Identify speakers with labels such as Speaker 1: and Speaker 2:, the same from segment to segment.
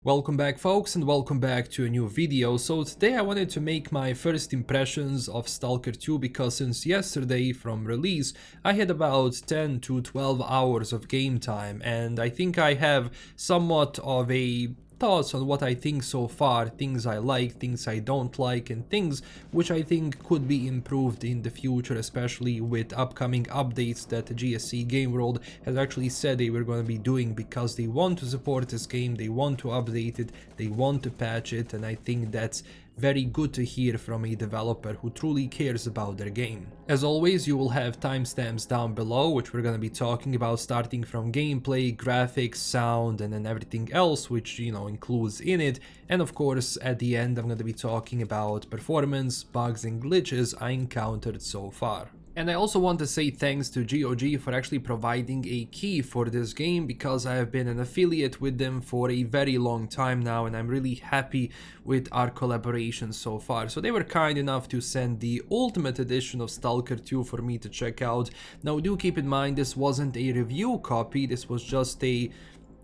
Speaker 1: Welcome back folks, and welcome back to a new video. So today I wanted to make my first impressions of STALKER 2 because since yesterday from release I had about 10 to 12 hours of game time, and I think I have somewhat of a thoughts on what I think so far, things I like, things I don't like, and things which I think could be improved in the future, especially with upcoming updates that the GSC Game World has actually said they were going to be doing, because they want to support this game, they want to update it, they want to patch it, and I think that's very good to hear from a developer who truly cares about their game. As always, you will have timestamps down below, which we're going to be talking about, starting from gameplay, graphics, sound, and then everything else which, includes in it. And of course, at the end, I'm going to be talking about performance, bugs, and glitches I encountered so far. And I also want to say thanks to GOG for actually providing a key for this game, because I have been an affiliate with them for a very long time now, and I'm really happy with our collaboration so far. So they were kind enough to send the Ultimate Edition of STALKER 2 for me to check out. Now do keep in mind, this wasn't a review copy, this was just a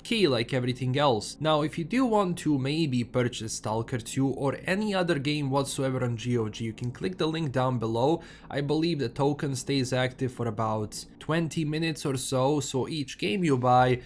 Speaker 1: key like everything else. Now if you do want to maybe purchase STALKER 2 or any other game whatsoever on GOG, you can click the link down below. I believe the token stays active for about 20 minutes or so, so each game you buy,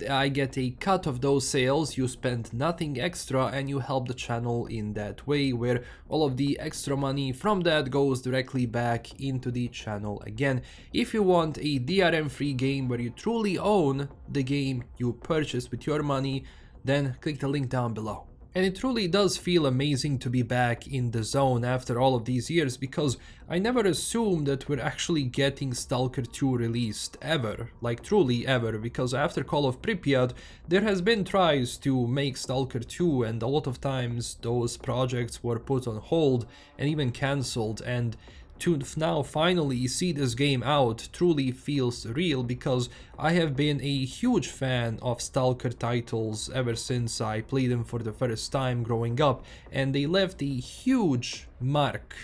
Speaker 1: I get a cut of those sales. You spend nothing extra and you help the channel in that way, where all of the extra money from that goes directly back into the channel again. If you want a DRM free game where you truly own the game you purchased with your money, then click the link down below. And it truly does feel amazing to be back in the zone after all of these years, because I never assumed that we're actually getting STALKER 2 released ever, like truly ever, because after Call of Pripyat there has been tries to make STALKER 2, and a lot of times those projects were put on hold and even cancelled, and to now finally see this game out truly feels real, because I have been a huge fan of Stalker titles ever since I played them for the first time growing up, and they left a huge mark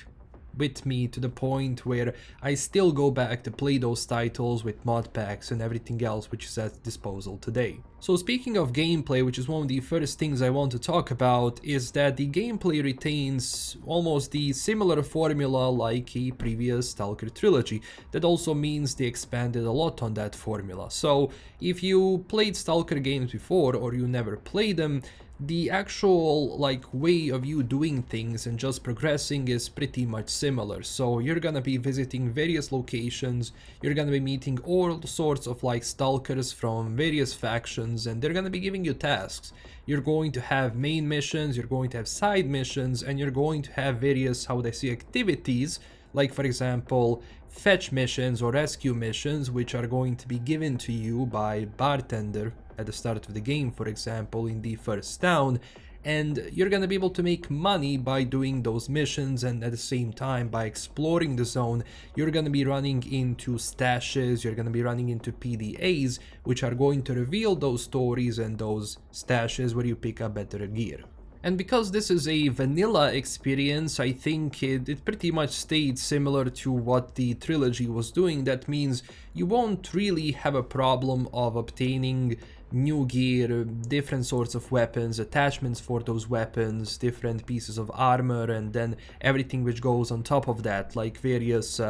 Speaker 1: with me to the point where I still go back to play those titles with mod packs and everything else which is at disposal today. So speaking of gameplay, which is one of the first things I want to talk about, is that the gameplay retains almost the similar formula like a previous Stalker trilogy. That also means they expanded a lot on that formula. So if you played Stalker games before or you never played them, the actual way of you doing things and just progressing is pretty much similar. So you're gonna be visiting various locations, you're gonna be meeting all sorts of stalkers from various factions, and they're gonna be giving you tasks. You're going to have main missions, you're going to have side missions, and you're going to have various, how would I say, activities, like for example fetch missions or rescue missions, which are going to be given to you by bartender at the start of the game, for example in the first town, and you're gonna be able to make money by doing those missions, and at the same time by exploring the zone you're gonna be running into stashes, you're gonna be running into PDAs which are going to reveal those stories and those stashes where you pick up better gear. And because this is a vanilla experience, I think it pretty much stayed similar to what the trilogy was doing. That means you won't really have a problem of obtaining new gear, different sorts of weapons, attachments for those weapons, different pieces of armor, and then everything which goes on top of that, like various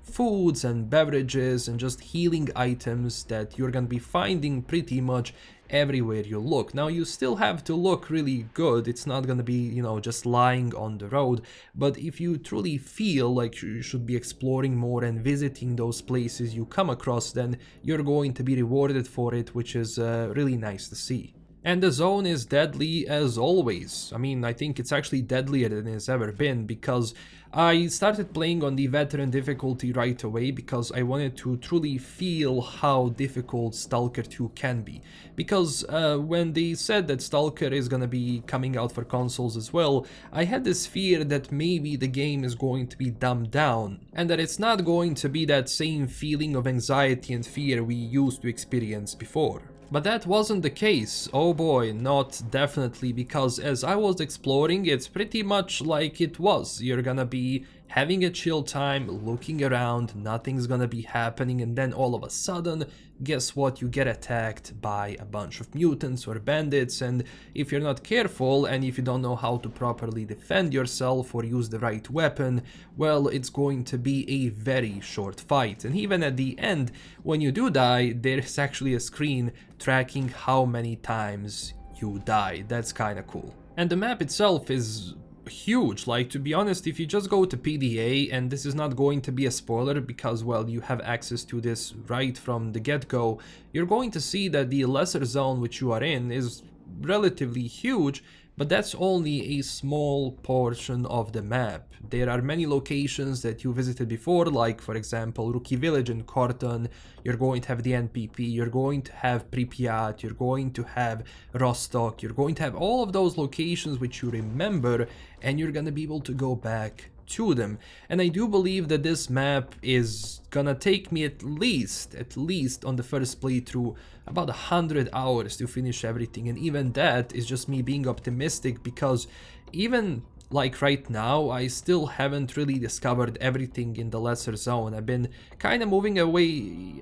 Speaker 1: foods and beverages and just healing items that you're gonna be finding pretty much everywhere you look. Now you still have to look really good, it's not gonna be, just lying on the road, but if you truly feel like you should be exploring more and visiting those places you come across, then you're going to be rewarded for it, which is really nice to see. And the zone is deadly as always. I mean, I think it's actually deadlier than it's ever been, because I started playing on the veteran difficulty right away because I wanted to truly feel how difficult Stalker 2 can be. Because when they said that Stalker is gonna be coming out for consoles as well, I had this fear that maybe the game is going to be dumbed down, and that it's not going to be that same feeling of anxiety and fear we used to experience before. But that wasn't the case. Oh boy, not definitely, because as I was exploring, it's pretty much like it was. You're gonna be having a chill time, looking around, nothing's gonna be happening, and then all of a sudden, guess what, you get attacked by a bunch of mutants or bandits, and if you're not careful and if you don't know how to properly defend yourself or use the right weapon, well, it's going to be a very short fight. And even at the end, when you do die, there's actually a screen tracking how many times you die. That's kinda cool. And the map itself is huge. Like, to be honest, if you just go to PDA, and this is not going to be a spoiler because, well, you have access to this right from the get-go, you're going to see that the lesser zone which you are in is relatively huge, but that's only a small portion of the map. There are many locations that you visited before, like for example Rookie Village in Korton. You're going to have the NPP, you're going to have Pripyat, you're going to have Rostock, you're going to have all of those locations which you remember, and you're gonna be able to go back to them. And I do believe that this map is gonna take me at least on the first playthrough about 100 hours to finish everything, and even that is just me being optimistic, because even like right now, I still haven't really discovered everything in the lesser zone. I've been kind of moving away,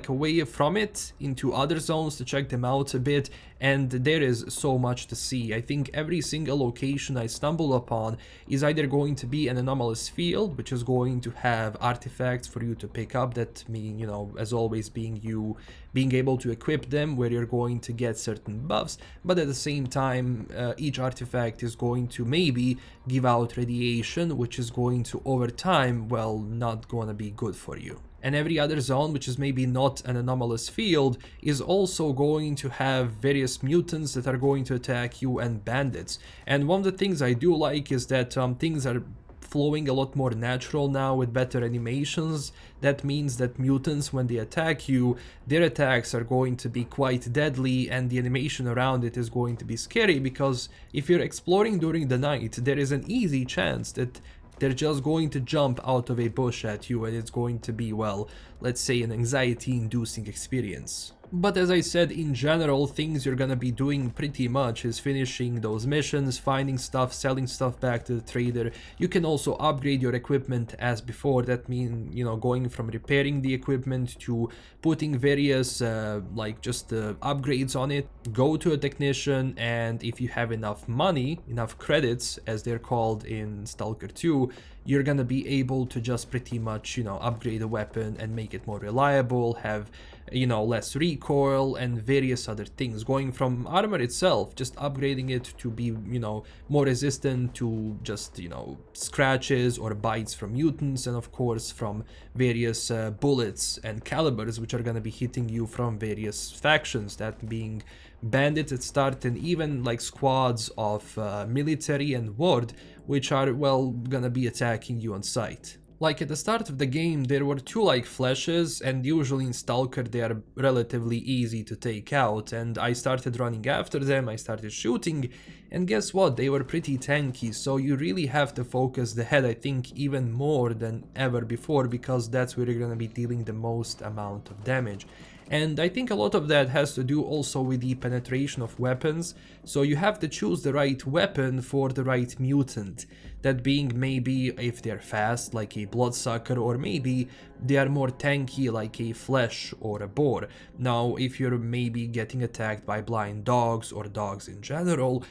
Speaker 1: away from it into other zones to check them out a bit, and there is so much to see. I think every single location I stumble upon is either going to be an anomalous field, which is going to have artifacts for you to pick up, that mean, you know, as always, being able to equip them, where you're going to get certain buffs, but at the same time, each artifact is going to maybe give out radiation, which is going to, over time, well, not gonna be good for you. And every other zone, which is maybe not an anomalous field, is also going to have various mutants that are going to attack you, and bandits. And one of the things I do like is that things are flowing a lot more natural now with better animations. That means that mutants, when they attack you, their attacks are going to be quite deadly, and the animation around it is going to be scary, because if you're exploring during the night, there is an easy chance that they're just going to jump out of a bush at you, and it's going to be, well, let's say an anxiety-inducing experience. But as I said, in general, things you're gonna be doing pretty much is finishing those missions, finding stuff, selling stuff back to the trader. You can also upgrade your equipment as before. That means, you know, going from repairing the equipment to putting various upgrades on it. Go to a technician, and if you have enough money, enough credits as they're called in Stalker 2, you're gonna be able to just pretty much, you know, upgrade a weapon and make it more reliable, have, you know, less recoil and various other things. Going from armor itself, just upgrading it to be, you know, more resistant to just, you know, scratches or bites from mutants, and of course from various bullets and calibers which are gonna be hitting you from various factions, that being bandits at start, and even like squads of military and ward, which are, well, gonna be attacking you on sight. Like at the start of the game, there were two like flashes, and usually in Stalker they are relatively easy to take out, and I started running after them, I started shooting, and guess what, they were pretty tanky, so you really have to focus the head, I think, even more than ever before, because that's where you're gonna be dealing the most amount of damage. And I think a lot of that has to do also with the penetration of weapons, so you have to choose the right weapon for the right mutant. That being maybe if they're fast, like a bloodsucker, or maybe they are more tanky, like a flesh or a boar. Now, if you're maybe getting attacked by blind dogs or dogs in general,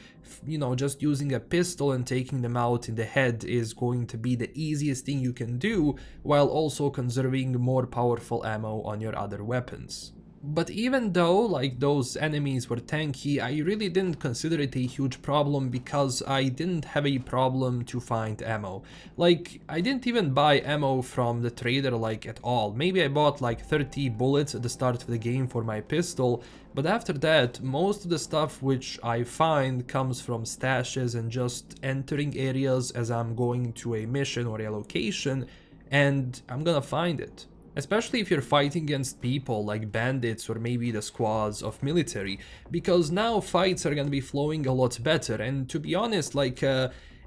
Speaker 1: you know, just using a pistol and taking them out in the head is going to be the easiest thing you can do, while also conserving more powerful ammo on your other weapons. But even though like those enemies were tanky, I really didn't consider it a huge problem, because I didn't have a problem to find ammo. Like, I didn't even buy ammo from the trader like at all. Maybe I bought like 30 bullets at the start of the game for my pistol, but after that, most of the stuff which I find comes from stashes and just entering areas as I'm going to a mission or a location, and I'm gonna find it. Especially if you're fighting against people like bandits or maybe the squads of military, because now fights are gonna be flowing a lot better. And to be honest, like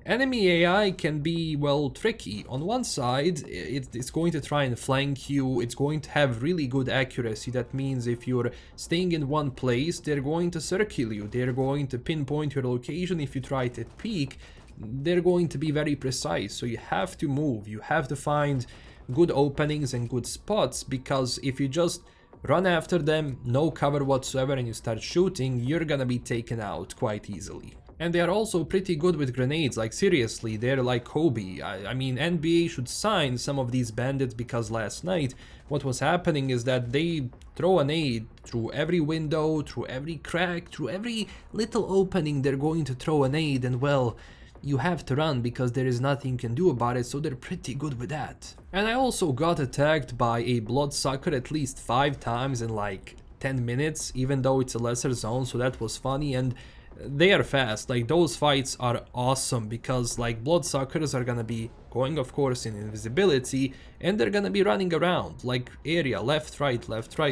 Speaker 1: Enemy AI can be, well, tricky. On one side, it's going to try and flank you, it's going to have really good accuracy. That means if you're staying in one place, they're going to circle you, they're going to pinpoint your location. If you try to peek, they're going to be very precise. So you have to move, you have to find good openings and good spots, because if you just run after them, no cover whatsoever, and you start shooting, you're gonna be taken out quite easily. And they are also pretty good with grenades, like seriously, they're like Kobe. I mean, NBA should sign some of these bandits, because last night what was happening is that they throw a nade through every window, through every crack, through every little opening. They're going to throw a nade, and well, you have to run because there is nothing you can do about it, so they're pretty good with that. And I also got attacked by a bloodsucker at least 5 times in like 10 minutes, even though it's a lesser zone, so that was funny. And they are fast, like those fights are awesome, because like bloodsuckers are gonna be going, of course, in invisibility, and they're gonna be running around like area left right,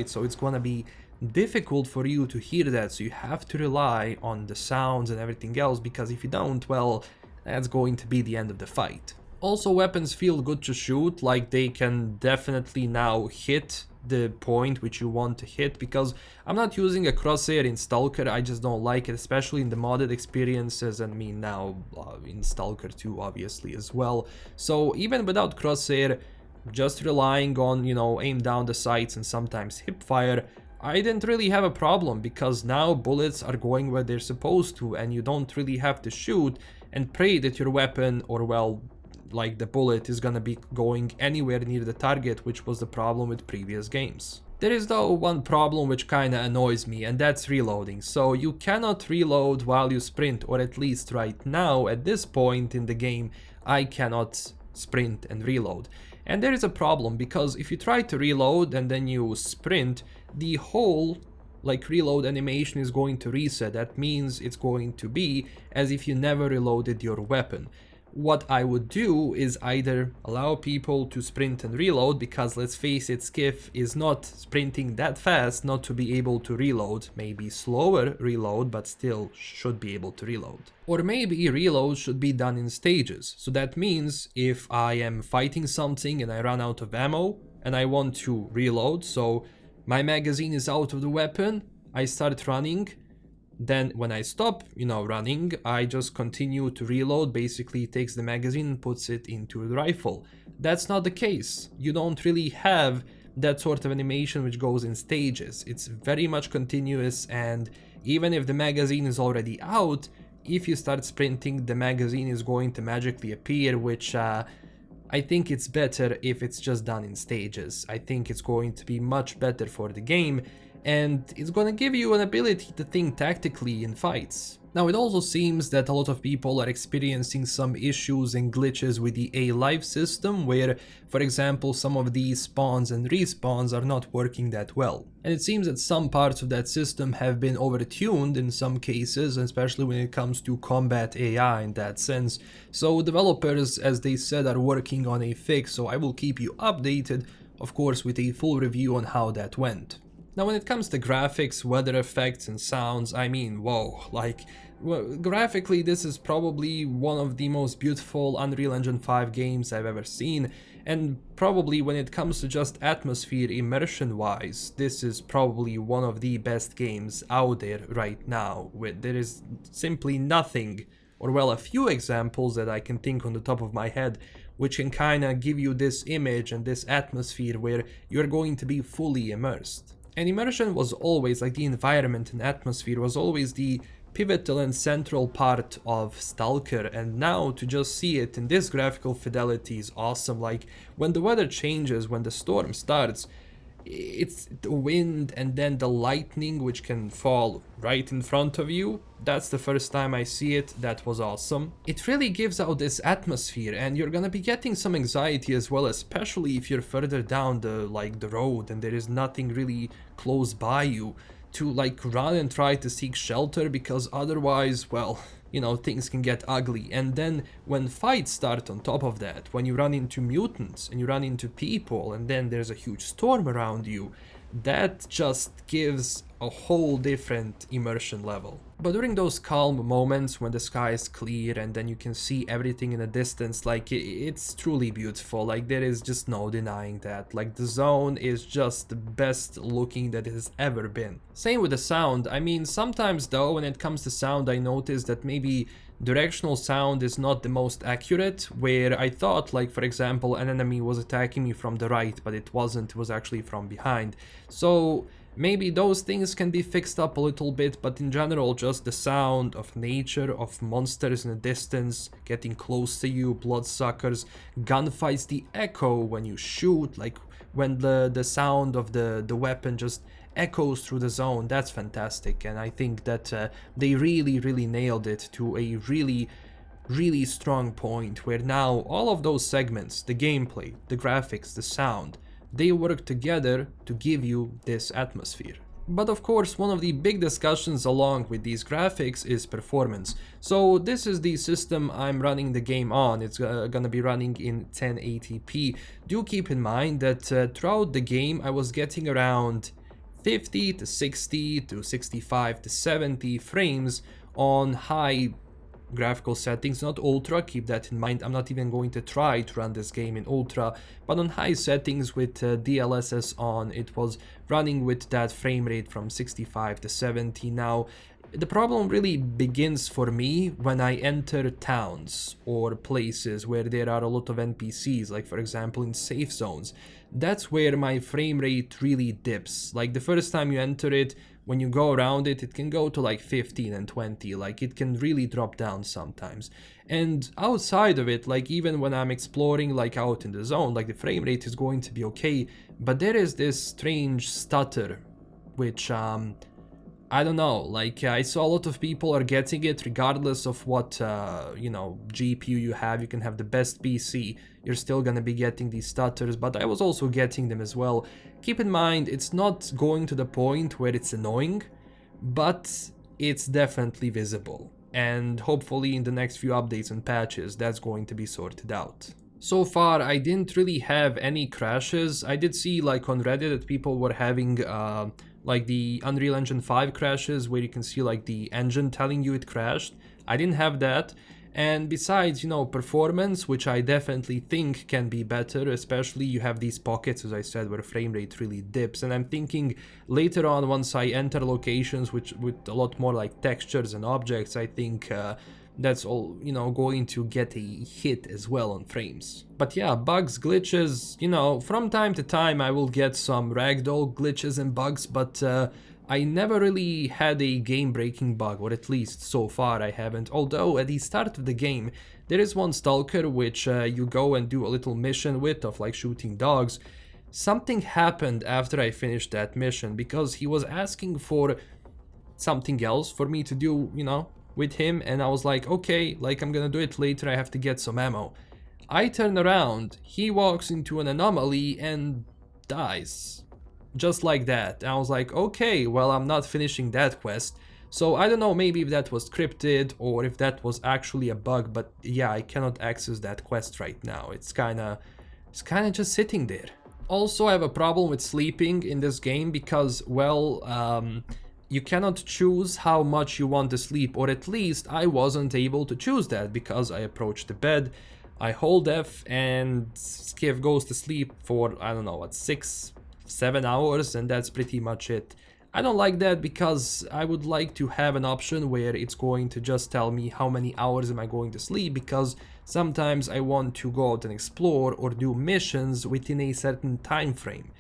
Speaker 1: so it's gonna be difficult for you to hear that. So you have to rely on the sounds and everything else, because if you don't, well, that's going to be the end of the fight. Also, weapons feel good to shoot, like they can definitely now hit the point which you want to hit, because I'm not using a crosshair in STALKER. I just don't like it, especially in the modded experiences, and I mean now in STALKER 2 obviously as well. So even without crosshair, just relying on, you know, aim down the sights and sometimes hip fire, I didn't really have a problem, because now bullets are going where they're supposed to, and you don't really have to shoot and pray that your weapon, or well, like the bullet, is gonna be going anywhere near the target, which was the problem with previous games. There is though one problem which kinda annoys me, and that's reloading. So you cannot reload while you sprint, or at least right now at this point in the game I cannot sprint and reload. And there is a problem, because if you try to reload and then you sprint, the whole like reload animation is going to reset. That means it's going to be as if you never reloaded your weapon. What I would do is either allow people to sprint and reload, because let's face it, Skiff is not sprinting that fast not to be able to reload. Maybe slower reload, but still should be able to reload. Or maybe reload should be done in stages. So that means if I am fighting something and I run out of ammo and I want to reload, so my magazine is out of the weapon, I start running. Then when I stop, you know, running, I just continue to reload. Basically, it takes the magazine and puts it into the rifle. That's not the case. You don't really have that sort of animation which goes in stages. It's very much continuous, and even if the magazine is already out, if you start sprinting, the magazine is going to magically appear, which I think it's better if it's just done in stages. I think it's going to be much better for the game, and it's gonna give you an ability to think tactically in fights. Now, it also seems that a lot of people are experiencing some issues and glitches with the A-Life system, where, for example, some of these spawns and respawns are not working that well. And it seems that some parts of that system have been overtuned in some cases, especially when it comes to combat AI in that sense. So developers, as they said, are working on a fix, so I will keep you updated, of course, with a full review on how that went. Now, when it comes to graphics, weather effects and sounds, I mean, whoa, like, well, graphically this is probably one of the most beautiful Unreal Engine 5 games I've ever seen, and probably when it comes to just atmosphere immersion wise, this is probably one of the best games out there right now. There is simply nothing, or well, a few examples that I can think on the top of my head, which can kinda give you this image and this atmosphere where you're going to be fully immersed. And immersion was always, like the environment and atmosphere was always the pivotal and central part of STALKER, and now to just see it in this graphical fidelity is awesome. Like when the weather changes, when the storm starts, it's the wind and then the lightning which can fall right in front of you. That's the first time I see it. That was awesome. It really gives out this atmosphere, and you're gonna be getting some anxiety as well, especially if you're further down the road and there is nothing really close by you to like run and try to seek shelter, because otherwise, well, you know, things can get ugly. And then when fights start on top of that, when you run into mutants and you run into people and then there's a huge storm around you, that just gives a whole different immersion level. But during those calm moments when the sky is clear and then you can see everything in the distance, like it's truly beautiful. Like there is just no denying that. Like the zone is just the best looking that it has ever been. Same with the sound. I mean, sometimes though when it comes to sound, I notice that maybe directional sound is not the most accurate, where I thought, like for example, an enemy was attacking me from the right, but it wasn't, it was actually from behind. So maybe those things can be fixed up a little bit, but in general, just the sound of nature, of monsters in the distance, getting close to you, bloodsuckers, gunfights, the echo when you shoot, like when the sound of the weapon just echoes through the zone, that's fantastic. And I think that they really nailed it to a really strong point, where now all of those segments, the gameplay, the graphics, the sound, they work together to give you this atmosphere. But of course, one of the big discussions along with these graphics is performance. So this is the system I'm running the game on. It's gonna be running in 1080p. Do keep in mind that throughout the game I was getting around 50 to 60 to 65 to 70 frames on high graphical settings, not ultra, keep that in mind. I'm not even going to try to run this game in ultra, but on high settings with DLSS on, it was running with that frame rate from 65 to 70. Now, the problem really begins for me when I enter towns or places where there are a lot of NPCs, like for example in safe zones. That's where my frame rate really dips. Like the first time you enter it, when you go around it, it can go to like 15 and 20, like it can really drop down sometimes. And outside of it, like even when I'm exploring like out in the zone, like the frame rate is going to be okay, but there is this strange stutter, which I don't know, like I saw a lot of people are getting it regardless of what, you know, GPU you have. You can have the best PC, you're still gonna be getting these stutters, but I was also getting them as well. Keep in mind, it's not going to the point where it's annoying, but it's definitely visible. And hopefully in the next few updates and patches, that's going to be sorted out. So far, I didn't really have any crashes. I did see like on Reddit that people were having like the Unreal Engine 5 crashes, where you can see like the engine telling you it crashed. I didn't have that. And besides, you know, performance, which I definitely think can be better, especially you have these pockets, as I said, where frame rate really dips. And I'm thinking later on, once I enter locations with a lot more like textures and objects, I think that's all, you know, going to get a hit as well on frames. But yeah, bugs, glitches, you know, from time to time I will get some ragdoll glitches and bugs, but I never really had a game-breaking bug, or at least so far I haven't. Although at the start of the game, there is one stalker which you go and do a little mission with, of like shooting dogs. Something happened after I finished that mission, because he was asking for something else for me to do, you know, with him, and I was like, okay, like I'm gonna do it later, I have to get some ammo. I turn around, he walks into an anomaly and dies. Just like that. And I was like, okay, well, I'm not finishing that quest. So I don't know, maybe if that was scripted or if that was actually a bug, but yeah, I cannot access that quest right now. It's kinda just sitting there. Also, I have a problem with sleeping in this game because, well, you cannot choose how much you want to sleep, or at least I wasn't able to choose that, because I approach the bed, I hold F, and Skiff goes to sleep for, I don't know, what, 6-7 hours, and that's pretty much it. I don't like that, because I would like to have an option where it's going to just tell me how many hours am I going to sleep, because sometimes I want to go out and explore or do missions within a certain time frame,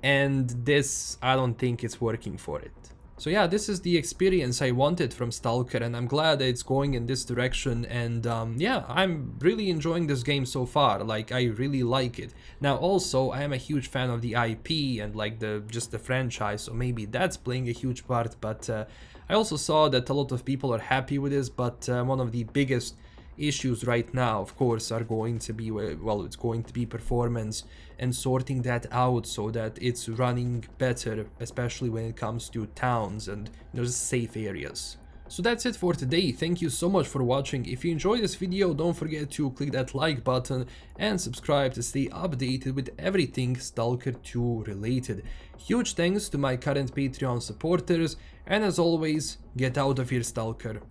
Speaker 1: and this, I don't think it's working for it. So yeah, this is the experience I wanted from Stalker, and I'm glad that it's going in this direction, and yeah, I'm really enjoying this game so far. Like, I really like it. Now also, I am a huge fan of the IP and like just the franchise, so maybe that's playing a huge part, but I also saw that a lot of people are happy with this, but one of the biggest issues right now, of course, are going to be, well, it's going to be performance and sorting that out so that it's running better, especially when it comes to towns and, you know, safe areas. So that's it for today, thank you so much for watching. If you enjoyed this video, don't forget to click that like button and subscribe to stay updated with everything Stalker 2 related. Huge thanks to my current Patreon supporters, and as always, get out of here, Stalker.